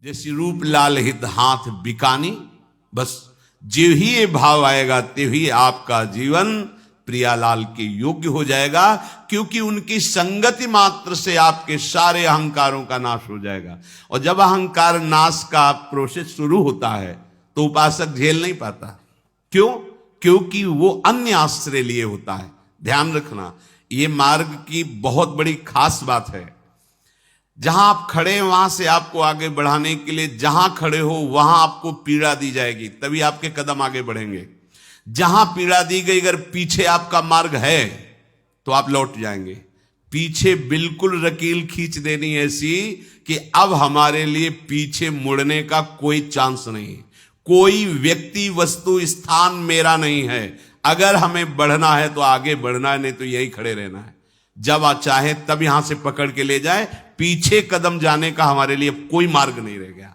जैसी रूप लाल हित हाथ बिकानी। बस जो ही ये भाव आएगा ते ही आपका जीवन प्रियालाल के योग्य हो जाएगा, क्योंकि उनकी संगति मात्र से आपके सारे अहंकारों का नाश हो जाएगा। और जब अहंकार नाश का प्रोसेस शुरू होता है तो उपासक झेल नहीं पाता। क्यों? क्योंकि वो अन्य आश्रय लिए होता है। ध्यान रखना, ये मार्ग की बहुत बड़ी खास बात है। जहां आप खड़े हैं वहां से आपको आगे बढ़ाने के लिए, जहां खड़े हो वहां आपको पीड़ा दी जाएगी, तभी आपके कदम आगे बढ़ेंगे। जहां पीड़ा दी गई, अगर पीछे आपका मार्ग है तो आप लौट जाएंगे। पीछे बिल्कुल रकील खींच देनी ऐसी कि अब हमारे लिए पीछे मुड़ने का कोई चांस नहीं। कोई व्यक्ति वस्तु स्थान मेरा नहीं है। अगर हमें बढ़ना है तो आगे बढ़ना है, नहीं तो यही खड़े रहना है। जब आप चाहे तब यहां से पकड़ के ले जाए, पीछे कदम जाने का हमारे लिए कोई मार्ग नहीं रह गया।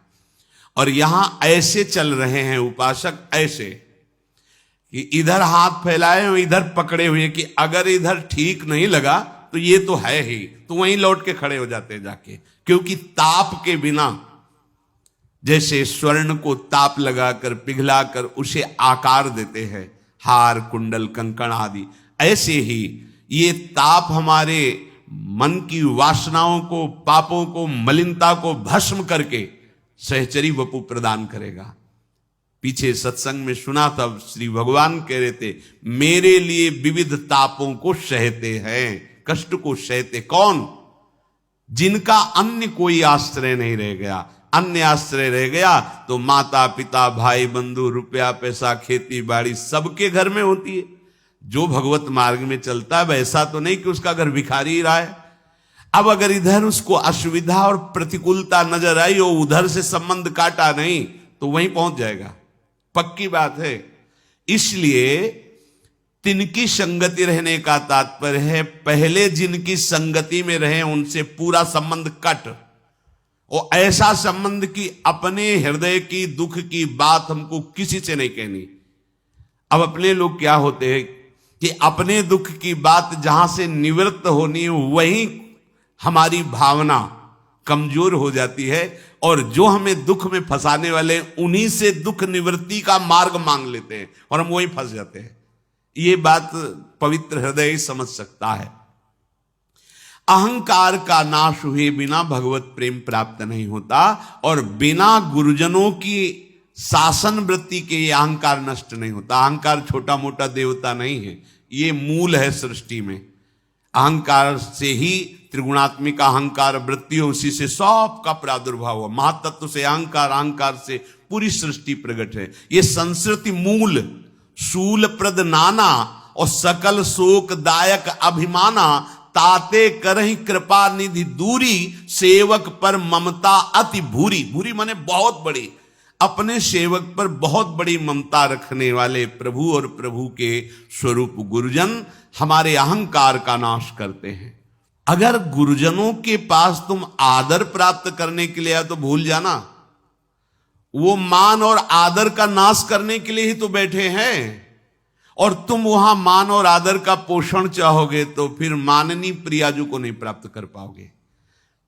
और यहां ऐसे चल रहे हैं उपासक, ऐसे कि इधर हाथ फैलाए और इधर पकड़े हुए कि अगर इधर ठीक नहीं लगा तो ये तो है ही, तो वहीं लौट के खड़े हो जाते हैं जाके। क्योंकि ताप के बिना, जैसे स्वर्ण को ताप लगाकर पिघलाकर उसे आकार देते हैं, हार कुंडल कंकण आदि, ऐसे ही ये ताप हमारे मन की वासनाओं को, पापों को, मलिनता को भस्म करके सहचरी वपु प्रदान करेगा। पीछे सत्संग में सुना तब श्री भगवान कह रहे थे, मेरे लिए विविध तापों को सहते हैं, कष्ट को सहते। कौन? जिनका अन्य कोई आश्रय नहीं रह गया। अन्य आश्रय रह गया तो माता पिता भाई बंधु रुपया पैसा खेती बाड़ी सबके घर में होती है। जो भगवत मार्ग में चलता है वैसा तो नहीं कि उसका घर भिखारी ही रहा है। अब अगर इधर उसको असुविधा और प्रतिकूलता नजर आई और उधर से संबंध काटा नहीं तो वहीं पहुंच जाएगा, पक्की बात है। इसलिए तिनकी संगति रहने का तात्पर्य है, पहले जिनकी संगति में रहे उनसे पूरा संबंध कट, और ऐसा संबंध कि अपने हृदय की दुख की बात हमको किसी से नहीं कहनी। अब अपने लोग क्या होते हैं कि अपने दुख की बात जहां से निवृत्त होनी है वहीं हमारी भावना कमजोर हो जाती है, और जो हमें दुख में फंसाने वाले उन्हीं से दुख निवृत्ति का मार्ग मांग लेते हैं और हम वहीं फंस जाते हैं। ये बात पवित्र हृदय ही समझ सकता है। अहंकार का नाश हुए बिना भगवत प्रेम प्राप्त नहीं होता, और बिना गुरुजनों की शासन वृत्ति के ये अहंकार नष्ट नहीं होता। अहंकार छोटा मोटा देवता नहीं है, ये मूल है सृष्टि में। अहंकार से ही त्रिगुणात्मिक अहंकार वृत्ति हो, उसी से सब का प्रादुर्भाव हुआ। महातत्व से अहंकार, अहंकार से पूरी सृष्टि प्रकट है। ये संस्कृति मूल शूल प्रद नाना और सकल शोक दायक अभिमाना, ताते करहि कृपा निधि दूरी, सेवक पर ममता अति भूरी। भूरी माने बहुत बड़ी, अपने सेवक पर बहुत बड़ी ममता रखने वाले प्रभु और प्रभु के स्वरूप गुरुजन हमारे अहंकार का नाश करते हैं। अगर गुरुजनों के पास तुम आदर प्राप्त करने के लिए आए तो भूल जाना, वो मान और आदर का नाश करने के लिए ही तो बैठे हैं। और तुम वहां मान और आदर का पोषण चाहोगे तो फिर माननी प्रियाजू को नहीं प्राप्त कर पाओगे।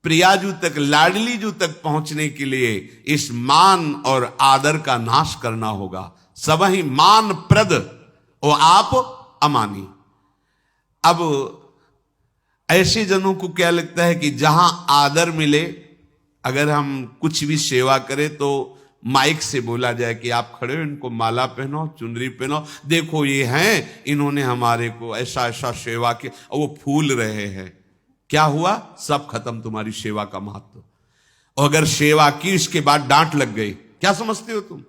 प्रियाजू तक, लाडलीजू तक पहुंचने के लिए इस मान और आदर का नाश करना होगा। सब ही मान प्रद और आप अमानी। अब ऐसे जनों को क्या लगता है कि जहां आदर मिले, अगर हम कुछ भी सेवा करें तो माइक से बोला जाए कि आप खड़े हो, इनको माला पहनो, चुनरी पहनो, देखो ये हैं, इन्होंने हमारे को ऐसा ऐसा सेवा किया, और वो फूल रहे हैं। क्या हुआ? सब खत्म तुम्हारी सेवा का महत्व। और अगर सेवा की इसके बाद डांट लग गई, क्या समझते हो तुम?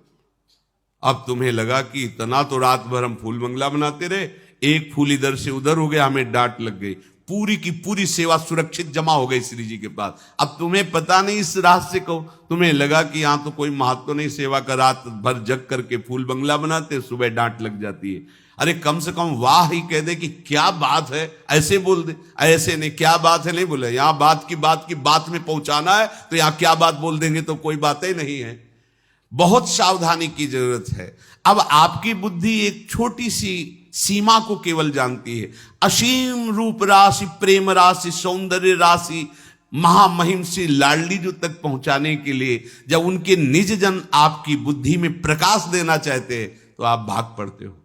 अब तुम्हें लगा कि इतना तो रात भर हम फूल मंगला बनाते रहे, एक फूल इधर से उधर हो गया, हमें डांट लग गई। पूरी की पूरी सेवा सुरक्षित जमा हो गई श्री जी के पास। अब तुम्हें पता नहीं इस रहस्य को, तुम्हें लगा कि यहां तो कोई महत्व नहीं, सेवा का रात भर जग करके फूल बंगला बनाते, सुबह डांट लग जाती है। अरे कम से कम वाह ही कह दे कि क्या बात है, ऐसे बोल दे। ऐसे नहीं, क्या बात है नहीं बोले। यहां बात की बात में पहुंचाना है तो यहां क्या बात बोल देंगे तो कोई बात ही नहीं है। बहुत सावधानी की जरूरत है। अब आपकी बुद्धि एक छोटी सी सीमा को केवल जानती है। असीम रूप राशि, प्रेम राशि, सौंदर्य राशि, महामहिम श्री लाडली जो तक पहुंचाने के लिए जब उनके निज जन आपकी बुद्धि में प्रकाश देना चाहते तो आप भाग पड़ते हो।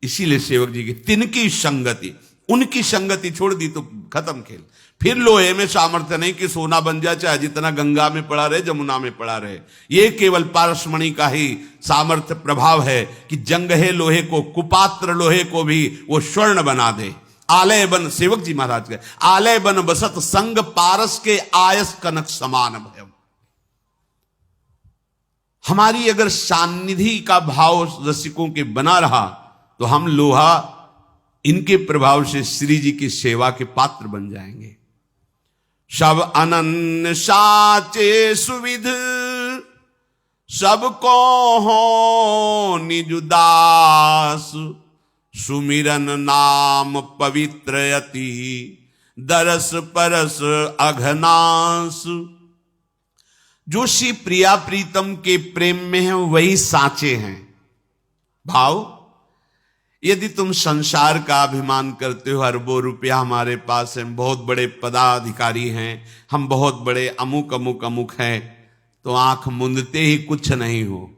इसीलिए सेवक जी की तिनकी संगति, उनकी संगति छोड़ दी तो खत्म खेल। फिर लोहे में सामर्थ्य नहीं कि सोना बन जाए, चाहे जितना गंगा में पड़ा रहे, जमुना में पड़ा रहे। ये केवल पारसमणि का ही सामर्थ्य प्रभाव है कि जंगहे लोहे को, कुपात्र लोहे को भी वो स्वर्ण बना दे। आलय बन, सेवक जी महाराज के आलय बन बसत संग पारस के आयस कनक समान भयम। हमारी अगर सान्निधि का भाव रसिकों के बना रहा तो हम लोहा इनके प्रभाव से श्री जी की सेवा के पात्र बन जाएंगे। सब अनन्य साचे सुविध, सबको हो निज दास। सुमिरन नाम पवित्र अति, दरस परस अघनास। जो श्री प्रिया प्रीतम के प्रेम में है वही साचे हैं। भाव, यदि तुम संसार का अभिमान करते हो, अरबों रुपया हमारे पास है, बहुत बड़े पदाधिकारी हैं, हम बहुत बड़े अमुक अमुक अमुक हैं, तो आंख मूंदते ही कुछ नहीं हो,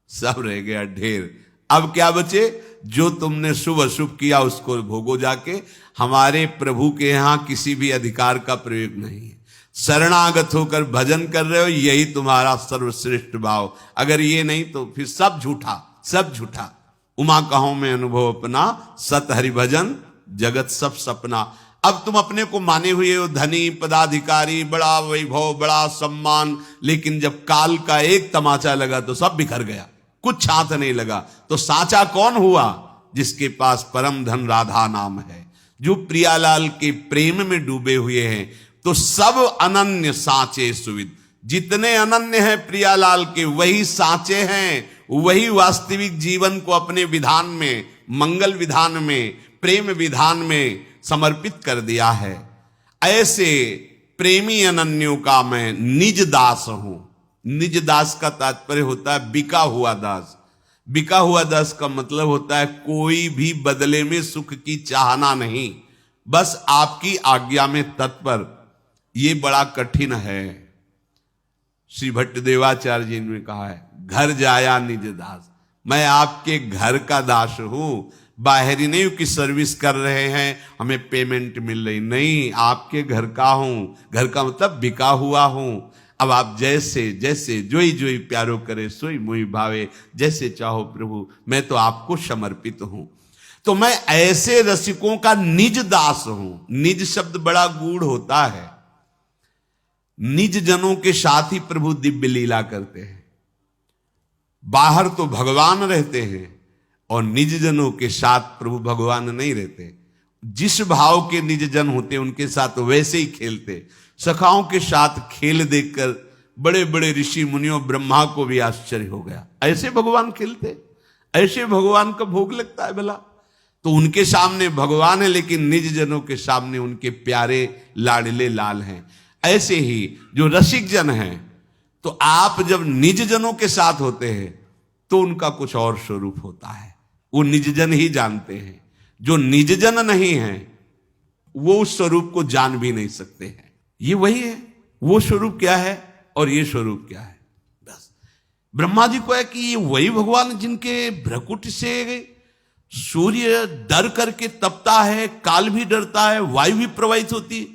सब रह गया ढेर। अब क्या बचे? जो तुमने शुभ अशुभ किया उसको भोगो जाके। हमारे प्रभु के यहां किसी भी अधिकार का प्रयोग नहीं है। शरणागत होकर भजन कर रहे हो, यही तुम्हारा सर्वश्रेष्ठ भाव। अगर ये नहीं तो फिर सब झूठा, सब झूठा। उमा कहो में अनुभव अपना, सत हरि भजन जगत सब सपना। अब तुम अपने को माने हुए हो धनी, पदाधिकारी, बड़ा वैभव, बड़ा सम्मान, लेकिन जब काल का एक तमाचा लगा तो सब बिखर गया, कुछ हाथ नहीं लगा। तो साचा कौन हुआ? जिसके पास परम धन राधा नाम है, जो प्रियालाल के प्रेम में डूबे हुए हैं। तो सब अनन्य साचे सुविद, जितने अनन्य हैं प्रियालाल के वही साचे हैं, वही वास्तविक जीवन को अपने विधान में, मंगल विधान में, प्रेम विधान में समर्पित कर दिया है। ऐसे प्रेमी अनन्यों का मैं निज दास हूं। निज दास का तात्पर्य होता है बिका हुआ दास। बिका हुआ दास का मतलब होता है कोई भी बदले में सुख की चाहना नहीं, बस आपकी आज्ञा में तत्पर। ये बड़ा कठिन है। श्री भट्टदेवाचार्य जी ने कहा है, घर जाया निज दास। मैं आपके घर का दास हूं, बाहरी नहीं कि सर्विस कर रहे हैं हमें पेमेंट मिल रही, नहीं, आपके घर का हूं। घर का मतलब बिका हुआ हूं। अब आप जैसे जैसे जोई जोई प्यारो करे सोई मोहि भावे, जैसे चाहो प्रभु, मैं तो आपको समर्पित हूं। तो मैं ऐसे रसिकों का निज दास हूं। निज शब्द बड़ा गूढ़ होता है। निज जनों के साथ ही प्रभु दिव्य लीला करते हैं। बाहर तो भगवान रहते हैं और निज जनों के साथ प्रभु भगवान नहीं रहते। जिस भाव के निज जन होते उनके साथ वैसे ही खेलते। सखाओं के साथ खेल देखकर बड़े बड़े ऋषि मुनियों, ब्रह्मा को भी आश्चर्य हो गया। ऐसे भगवान खेलते, ऐसे भगवान का भोग लगता है भला। तो उनके सामने भगवान है, लेकिन निज जनों के सामने उनके प्यारे लाडले लाल हैं। ऐसे ही जो रसिक जन हैं, तो आप जब निज जनों के साथ होते हैं तो उनका कुछ और स्वरूप होता है। वो निज जन ही जानते हैं। जो निज जन नहीं है वो उस स्वरूप को जान भी नहीं सकते हैं। ये वही है, वो स्वरूप क्या है और ये स्वरूप क्या है। बस ब्रह्मा जी को है कि ये वही भगवान जिनके भ्रकुट से सूर्य डर करके तपता है, काल भी डरता है, वायु भी प्रवाहित होती।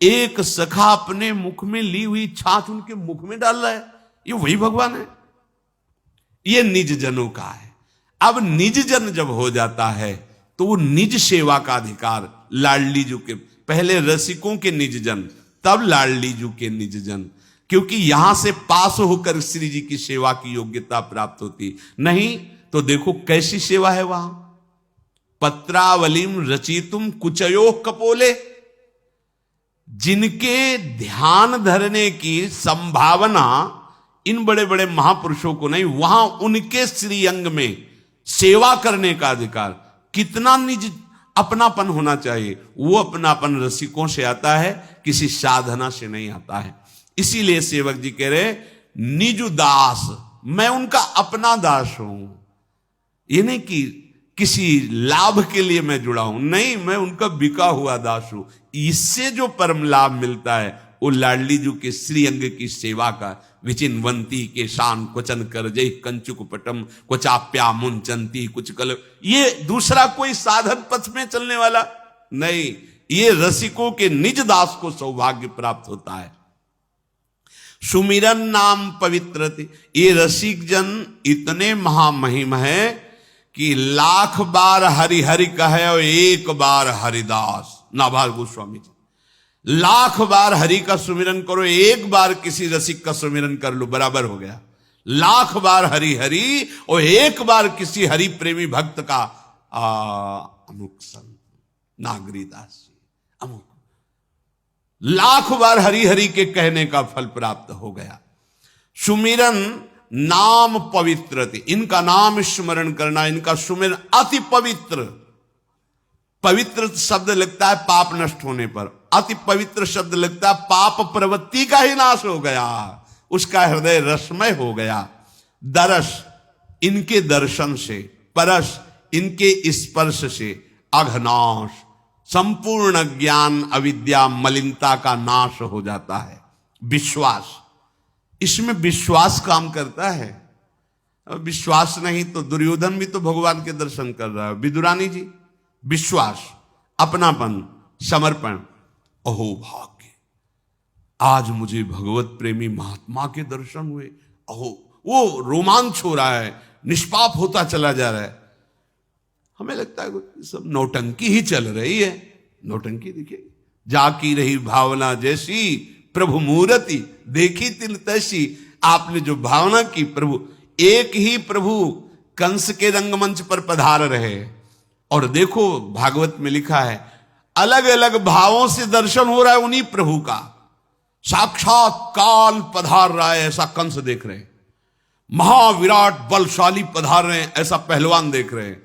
एक सखा अपने मुख में ली हुई छाछ उनके मुख में डाल रहा है, ये वही भगवान है। ये निज जनों का है। अब निज जन जब हो जाता है तो वो निज सेवा का अधिकार, लाडली जू के, पहले रसिकों के निज जन, तब लाडली जू के निज जन, क्योंकि यहां से पास होकर श्री जी की सेवा की योग्यता प्राप्त होती। नहीं तो देखो कैसी सेवा है वहां। पत्रावलिम रचितुम कुचयो कपोले, जिनके ध्यान धरने की संभावना इन बड़े बड़े महापुरुषों को नहीं, वहां उनके श्रीअंग में सेवा करने का अधिकार। कितना निज अपनापन होना चाहिए। वो अपनापन रसिकों से आता है, किसी साधना से नहीं आता है। इसीलिए सेवक जी कह रहे निज दास, मैं उनका अपना दास हूं। ये नहीं कि किसी लाभ के लिए मैं जुड़ा हूं, नहीं, मैं उनका बिका हुआ दास हूं। इससे जो परम लाभ मिलता है वो लाडली जी के श्री अंग की सेवा का। विचिन्वंती के शान क्वचन कर जय कंचुक पटम क्वचाप्या मुंचंती कुछ कल, ये दूसरा कोई साधन पथ में चलने वाला नहीं, ये रसिकों के निज दास को सौभाग्य प्राप्त होता है। सुमिरन नाम पवित्र, ये रसिक जन इतने महामहिम है कि लाख बार हरि हरि कहे और एक बार हरिदास। नाभार गोस्वामी जी, लाख बार हरि का सुमिरन करो, एक बार किसी रसिक का सुमिरन कर लो, बराबर हो गया। लाख बार हरि हरि और एक बार किसी हरि प्रेमी भक्त का अमुक संत नागरीदास जी अमुक, लाख बार हरि हरि के कहने का फल प्राप्त हो गया। सुमिरन नाम पवित्र, इनका नाम स्मरण करना, इनका सुमिरन अति पवित्र। पवित्र शब्द लगता है पाप नष्ट होने पर, अति पवित्र शब्द लगता है पाप प्रवृत्ति का ही नाश हो गया, उसका हृदय रसमय हो गया। दरस, इनके दर्शन से, परस, इनके स्पर्श से, अघनाश, संपूर्ण ज्ञान अविद्या मलिनता का नाश हो जाता है। विश्वास, इसमें विश्वास काम करता है। अब विश्वास नहीं तो दुर्योधन भी तो भगवान के दर्शन कर रहा है। विदुरानी जी, विश्वास, अपनापन, समर्पण, अहो भाग्य, आज मुझे भगवत प्रेमी महात्मा के दर्शन हुए। अहो, वो रोमांच हो रहा है, निष्पाप होता चला जा रहा है। हमें लगता है सब नौटंकी ही चल रही है। नौटंकी देखिए, जाकी रही भावना जैसी प्रभु मूर्ति देखी तिल तैसी। आपने जो भावना की प्रभु, एक ही प्रभु कंस के रंगमंच पर पधार रहे, और देखो भागवत में लिखा है अलग अलग भावों से दर्शन हो रहा है उन्हीं प्रभु का। साक्षात काल पधार रहा है ऐसा कंस देख रहे हैं, महाविराट बलशाली पधार रहे हैं ऐसा पहलवान देख रहे हैं।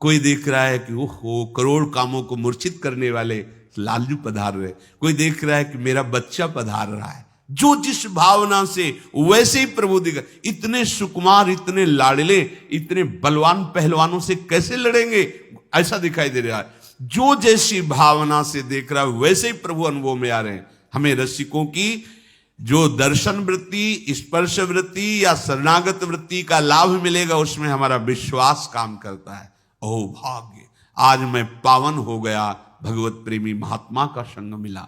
कोई देख रहा है कि ओहो करोड़ कामों को मूर्छित करने वाले लालजू पधार रहे, कोई देख रहा है कि मेरा बच्चा पधार रहा है। जो जिस भावना से वैसे ही प्रभु दिखा। इतने सुकुमार, इतने लाडले, इतने बलवान पहलवानों से कैसे लड़ेंगे, ऐसा दिखाई दे रहा है। जो जैसी भावना से देख रहा है वैसे ही प्रभु अनुभव में आ रहे हैं। हमें रसिकों की जो दर्शन वृत्ति, स्पर्श वृत्ति या शरणागत वृत्ति का लाभ मिलेगा, उसमें हमारा विश्वास काम करता है। ओह भाग्य, आज मैं पावन हो गया, भगवत प्रेमी महात्मा का संग मिला।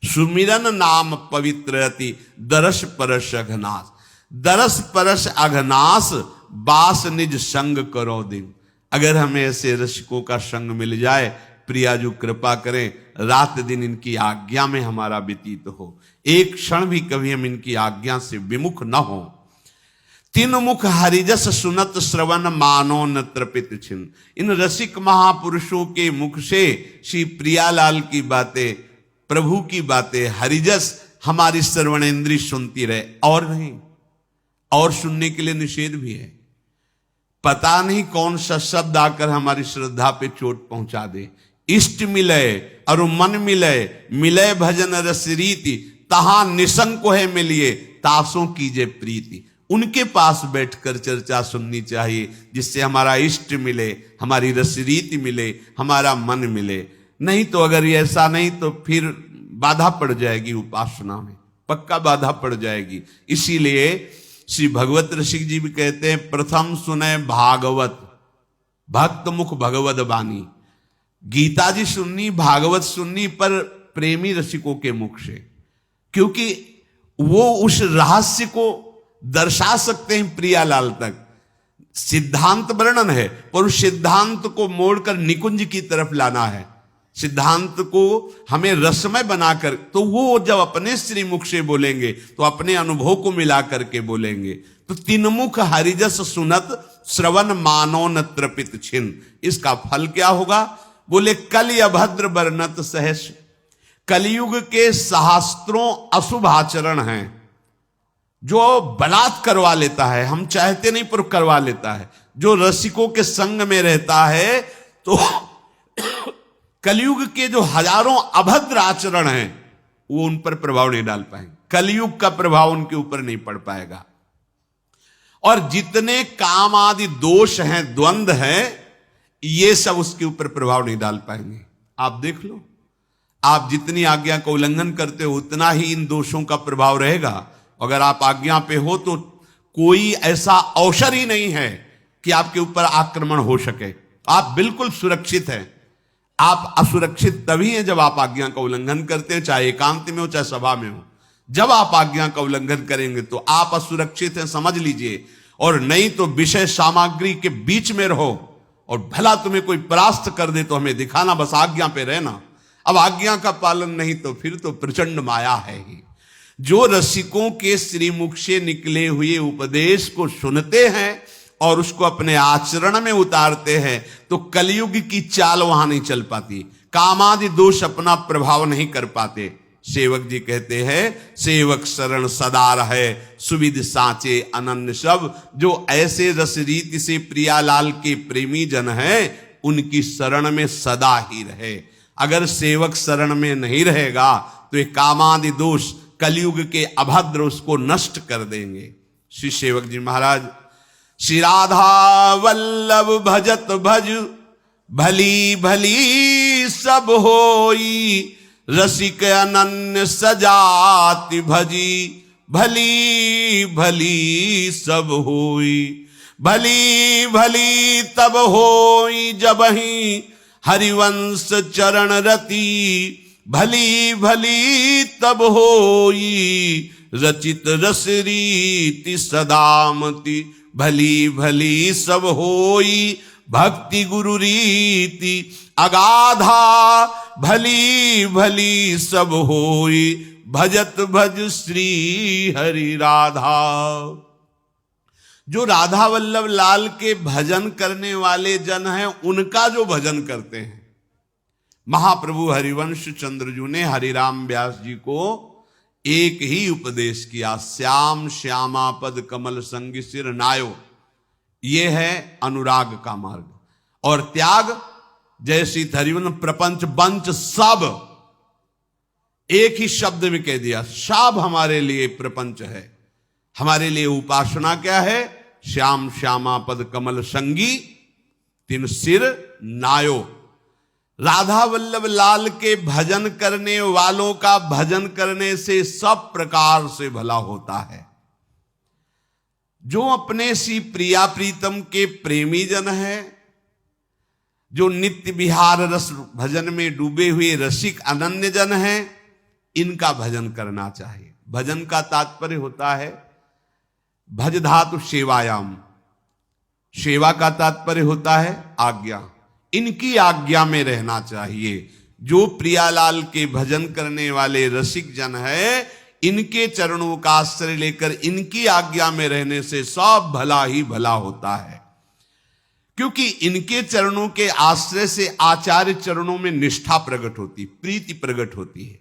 सुमिरन नाम पवित्र अति, दरस परस अघनास। दरस परस अघनास, बास निज संग करो दिन। अगर हमें ऐसे रसिकों का संग मिल जाए, प्रियाजू कृपा करें, रात दिन इनकी आज्ञा में हमारा व्यतीत हो, एक क्षण भी कभी हम इनकी आज्ञा से विमुख न हो। तीन मुख हरिजस सुनत श्रवण मानो न तृपित छिन। इन रसिक महापुरुषों के मुख से श्री प्रियालाल की बातें, प्रभु की बातें, हरिजस हमारी श्रवणेंद्री सुनती रहे, और नहीं, और सुनने के लिए निषेध भी है। पता नहीं कौन सा शब्द आकर हमारी श्रद्धा पे चोट पहुंचा दे। इष्ट मिले और मन मिले, मिले भजन रस रीति, तहां निसंको है मिलिए, तासों कीजे प्रीति। उनके पास बैठकर चर्चा सुननी चाहिए, जिससे हमारा इष्ट मिले, हमारी रसरीति मिले, हमारा मन मिले। नहीं तो अगर ये ऐसा नहीं तो फिर बाधा पड़ जाएगी उपासना में, पक्का बाधा पड़ जाएगी। इसीलिए श्री भगवत रसिक जी भी कहते हैं, प्रथम सुने भागवत, भक्त मुख भगवत बानी। गीता जी सुननी, भागवत सुननी, पर प्रेमी रसिकों के मुख से, क्योंकि वो उस रहस्य को दर्शा सकते हैं प्रियालाल तक। सिद्धांत वर्णन है, पर उस सिद्धांत को मोड़कर निकुंज की तरफ लाना है, सिद्धांत को हमें रसमय बनाकर। तो वो जब अपने श्रीमुख से बोलेंगे तो अपने अनुभव को मिला करके बोलेंगे। तो तीनमुख हरिजस सुनत श्रवण मानो न तृपित छिन। इसका फल क्या होगा? बोले कलि अभद्र वर्णत सहस। कलयुग के सहस्त्रों अशुभ आचरण हैं जो बलात् करवा लेता है, हम चाहते नहीं पर करवा लेता है। जो रसिकों के संग में रहता है तो कलयुग के जो हजारों अभद्र आचरण हैं वो उन पर प्रभाव नहीं डाल पाएंगे, कलयुग का प्रभाव उनके ऊपर नहीं पड़ पाएगा। और जितने काम आदि दोष हैं, द्वंद्व हैं, ये सब उसके ऊपर प्रभाव नहीं डाल पाएंगे। आप देख लो, आप जितनी आज्ञा का उल्लंघन करते हो उतना ही इन दोषों का प्रभाव रहेगा। अगर आप आज्ञा पे हो तो कोई ऐसा अवसर ही नहीं है कि आपके ऊपर आक्रमण हो सके। आप बिल्कुल सुरक्षित हैं। आप असुरक्षित तभी हैं जब आप आज्ञा का उल्लंघन करते हैं, चाहे एकांत में हो चाहे सभा में हो। जब आप आज्ञा का उल्लंघन करेंगे तो आप असुरक्षित हैं, समझ लीजिए। और नहीं तो विषय सामग्री के बीच में रहो और भला तुम्हें कोई परास्त कर दे तो हमें दिखाना, बस आज्ञा पे रहना। अब आज्ञा का पालन नहीं तो फिर तो प्रचंड माया है ही। जो रसिकों के श्रीमुख से निकले हुए उपदेश को सुनते हैं और उसको अपने आचरण में उतारते हैं तो कलयुग की चाल वहां नहीं चल पाती, कामादि दोष अपना प्रभाव नहीं कर पाते। सेवक जी कहते हैं, सेवक शरण सदा रहे, सुविध साचे अनन्य सब। जो ऐसे रस रीति से प्रियालाल के प्रेमी जन हैं उनकी शरण में सदा ही रहे। अगर सेवक शरण में नहीं रहेगा तो ये कामादि दोष कलयुग के अभद्र उसको नष्ट कर देंगे। श्री सेवक जी महाराज, श्री राधा वल्लभ भजत भज, भली भली सब होई, रसिक अनन्य सजाति भजी, भली भली सब होई। भली भली तब होई जबहि हरिवंश चरण रति, भली भली तब होई रचित रस रीति सदामति, भली भली सब होई भक्ति गुरु रीति अगाधा, भली भली सब होई भजत भज श्री हरि राधा। जो राधा वल्लभ लाल के भजन करने वाले जन हैं उनका जो भजन करते हैं, महाप्रभु हरिवंश चंद्रजू ने हरिराम व्यास जी को एक ही उपदेश किया, श्याम श्यामा पद कमल संग सिर नायो। ये है अनुराग का मार्ग। और त्याग, जैसी हरिवन प्रपंच बंच सब एक ही शब्द में कह दिया, सब हमारे लिए प्रपंच है। हमारे लिए उपासना क्या है? श्याम श्यामा पद कमल संगी तिन सिर नायो। राधा वल्लभ लाल के भजन करने वालों का भजन करने से सब प्रकार से भला होता है। जो अपने सी प्रिया प्रीतम के प्रेमी जन है, जो नित्य विहार रस भजन में डूबे हुए रसिक अनन्य जन हैं, इनका भजन करना चाहिए। भजन का तात्पर्य होता है भज धातु सेवायाम, सेवा का तात्पर्य होता है आज्ञा। इनकी आज्ञा में रहना चाहिए। जो प्रियालाल के भजन करने वाले रसिक जन है, इनके चरणों का आश्रय लेकर इनकी आज्ञा में रहने से सब भला ही भला होता है। क्योंकि इनके चरणों के आश्रय से आचार्य चरणों में निष्ठा प्रकट होती, प्रीति प्रकट होती है।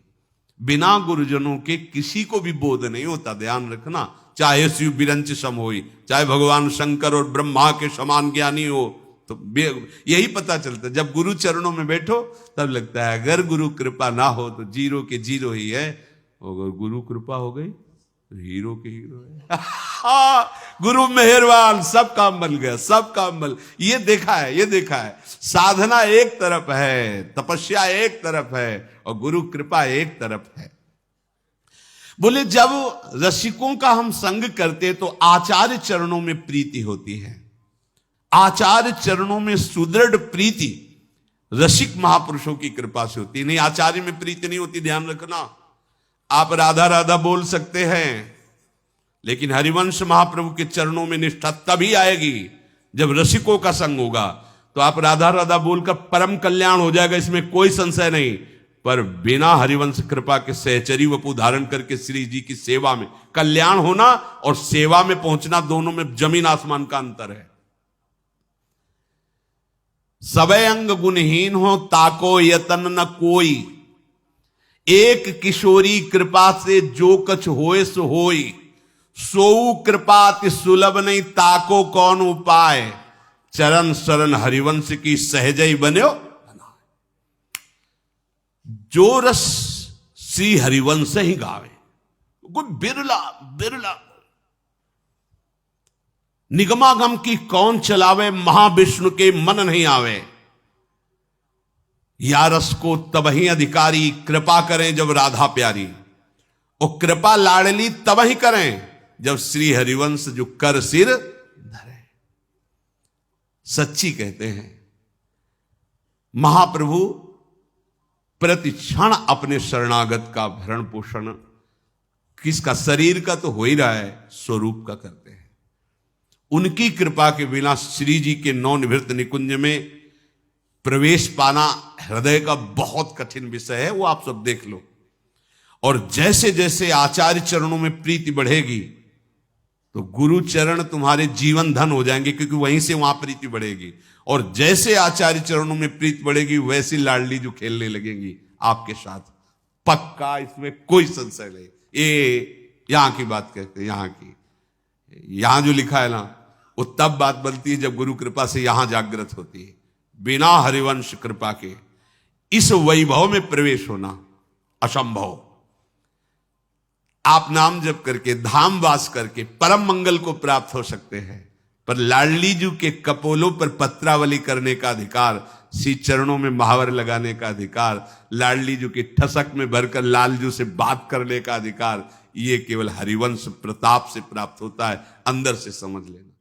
बिना गुरुजनों के किसी को भी बोध नहीं होता, ध्यान रखना। चाहे शिव बिरंच सम होई, चाहे भगवान शंकर और ब्रह्मा के समान ज्ञानी हो, तो यही पता चलता है। जब गुरु चरणों में बैठो तब लगता है अगर गुरु कृपा ना हो तो जीरो के जीरो ही है, अगर गुरु कृपा हो गई तो हीरो के हीरो है। गुरु मेहरबान, सब काम बन गया, सब काम बन। ये देखा है, ये देखा है। साधना एक तरफ है, तपस्या एक तरफ है और गुरु कृपा एक तरफ है। बोले जब रसिकों का हम संग करते तो आचार्य चरणों में प्रीति होती है। आचार्य चरणों में सुदृढ़ प्रीति रसिक महापुरुषों की कृपा से होती है। नहीं, आचार्य में प्रीति नहीं होती, ध्यान रखना। आप राधा राधा बोल सकते हैं, लेकिन हरिवंश महाप्रभु के चरणों में निष्ठा तभी आएगी जब रसिकों का संग होगा। तो आप राधा राधा बोलकर परम कल्याण हो जाएगा, इसमें कोई संशय नहीं। पर बिना हरिवंश कृपा के सहचरी वपु धारण करके श्री जी की सेवा में कल्याण होना और सेवा में पहुंचना, दोनों में जमीन आसमान का अंतर है। सबे अंग गुणहीन हो ताको यतन न कोई, एक किशोरी कृपा से जो कछ होए सो होई, सोऊ कृपा ति सुलभ नहीं ताको कौन उपाय, चरण शरण हरिवंश की सहजई बन्यो। जो रस श्री हरिवंश ही गावे, कोई बिरला बिरला। निगमागम की कौन चलावे, महाविष्णु के मन नहीं आवे। या रस को तबही अधिकारी, कृपा करें जब राधा प्यारी। और कृपा लाडली तबही करें जब श्री हरिवंश जो कर सिर धरे। सच्ची कहते हैं महाप्रभु प्रति क्षण अपने शरणागत का भरण पोषण, किसका, शरीर का तो हो ही रहा है, स्वरूप का करते हैं। उनकी कृपा के बिना श्री जी के नवनिवृत्त निकुंज में प्रवेश पाना हृदय का बहुत कठिन विषय है, वो आप सब देख लो। और जैसे जैसे आचार्य चरणों में प्रीति बढ़ेगी तो गुरु चरण तुम्हारे जीवन धन हो जाएंगे, क्योंकि वहीं से वहां प्रीति बढ़ेगी। और जैसे आचार्य चरणों में प्रीति बढ़ेगी वैसी लाडली जो खेलने लगेंगी आपके साथ, पक्का, इसमें कोई संशय नहीं। ये यहां की बात कहते हैं, यहां जो लिखा है ना, वो तब बात बनती है जब गुरु कृपा से यहां जागृत होती है। बिना हरिवंश कृपा के इस वैभव में प्रवेश होना असंभव। आप नाम जप करके, धाम वास करके परम मंगल को प्राप्त हो सकते हैं, पर लाडली जू के कपोलों पर पत्रावली करने का अधिकार, श्री चरणों में महावर लगाने का अधिकार, लाडली जू के ठसक में भरकर लालजू से बात करने का अधिकार, ये केवल हरिवंश प्रताप से प्राप्त होता है। अंदर से समझ लेना।